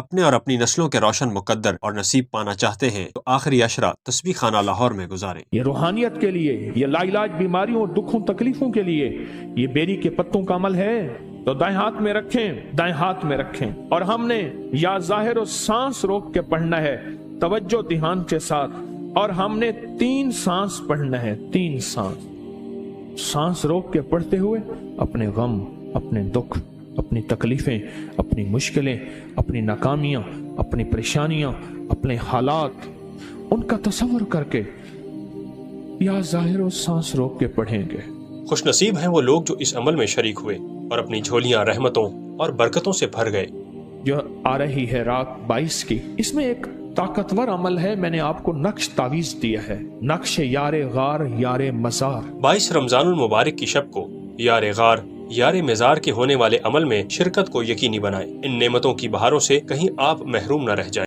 اپنے اور اپنی نسلوں کے روشن مقدر اور نصیب پانا چاہتے ہیں تو آخری عشرہ تسبیح خانہ لاہور میں گزاریں۔ یہ روحانیت کے لیے، یہ لا علاج بیماریوں اور دکھوں تکلیفوں کے لیے یہ بیری کے پتوں کا عمل ہے تو دائیں ہاتھ میں رکھیں، دائیں ہاتھ میں رکھیں۔ اور ہم نے یا ظاہر و سانس روک کے پڑھنا ہے توجہ دھیان کے ساتھ، اور ہم نے 3 سانس پڑھنا ہے، 3 سانس روک کے پڑھتے ہوئے اپنے غم، اپنے دکھ، اپنی تکلیفیں، اپنی مشکلیں، اپنی ناکامیاں، اپنی پریشانیاں، اپنے حالات، ان کا تصور کر کے یا ظاہر و سانس روک کے پڑھیں گے۔ خوش نصیب ہیں وہ لوگ جو اس عمل میں شریک ہوئے اور اپنی جھولیاں رحمتوں اور برکتوں سے بھر گئے۔ جو آ رہی ہے رات 22 کی، اس میں ایک طاقتور عمل ہے، میں نے آپ کو نقش تعویذ دیا ہے، نقش یار غار یار مزار۔ 22 رمضان المبارک کی شب کو یار غار یار مزار کے ہونے والے عمل میں شرکت کو یقینی بنائیں۔ ان نعمتوں کی بہاروں سے کہیں آپ محروم نہ رہ جائیں۔